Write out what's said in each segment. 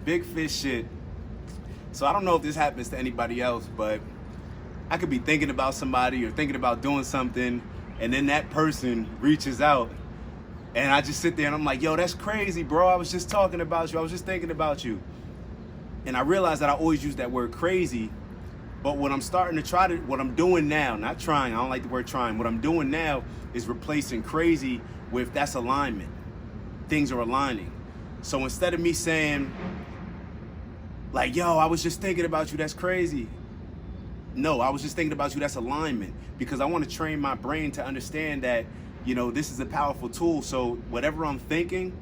Big fish shit. So I don't know if this happens to anybody else, but I could be thinking about somebody or thinking about doing something, and then that person reaches out, and I just sit there and I'm like, yo, that's crazy, bro. I was just talking about you. I was just thinking about you. And I realized that I always use that word crazy, but what I'm doing now, not trying, I don't like the word trying. What I'm doing now is replacing crazy with that's alignment. Things are aligning. So instead of me saying, like, yo, I was just thinking about you, that's crazy. No, I was just thinking about you, that's alignment. Because I want to train my brain to understand that, this is a powerful tool. So whatever I'm thinking,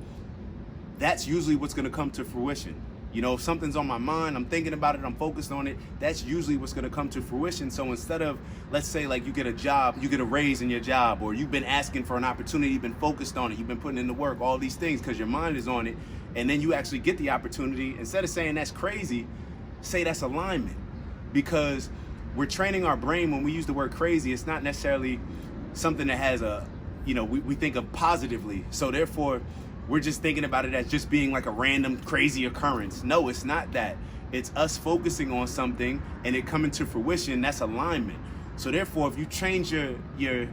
that's usually what's going to come to fruition. If something's on my mind, I'm thinking about it, I'm focused on it, that's usually what's going to come to fruition. So instead of, let's say, like, you get a job, you get a raise in your job, or you've been asking for an opportunity, you've been focused on it, you've been putting in the work, all these things because your mind is on it, and then you actually get the opportunity, instead of saying that's crazy, say that's alignment. Because we're training our brain when we use the word crazy, it's not necessarily something that has we think of positively. So therefore, we're just thinking about it as just being like a random crazy occurrence. No, it's not that. It's us focusing on something and it coming to fruition. That's alignment. So therefore, if you change your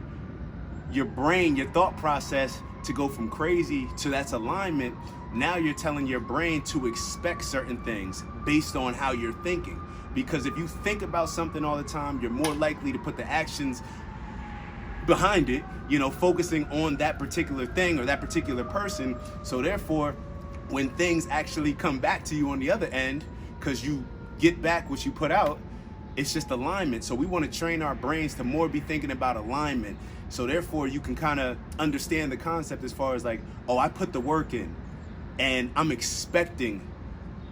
brain, your thought process to go from crazy to that's alignment, now you're telling your brain to expect certain things based on how you're thinking. Because if you think about something all the time, you're more likely to put the actions behind it, focusing on that particular thing or that particular person. So therefore, when things actually come back to you on the other end, because you get back what you put out, it's just alignment. So we want to train our brains to more be thinking about alignment. So therefore, you can kind of understand the concept as far as like, oh, I put the work in and I'm expecting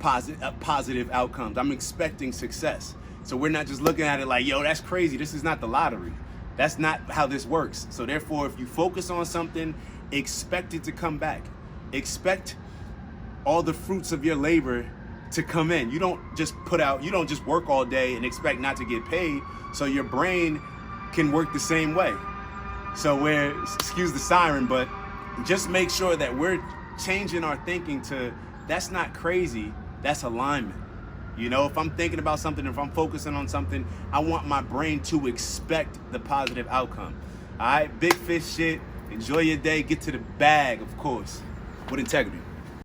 positive outcomes. I'm expecting success. So we're not just looking at it like, yo, that's crazy. This is not the lottery. That's not how this works. So therefore, if you focus on something, expect it to come back. Expect all the fruits of your labor to come in. You don't just work all day and expect not to get paid. So your brain can work the same way. So excuse the siren, but just make sure that we're changing our thinking to that's not crazy, that's alignment. If I'm thinking about something, if I'm focusing on something, I want my brain to expect the positive outcome. All right, big fish shit. Enjoy your day. Get to the bag, of course, with integrity.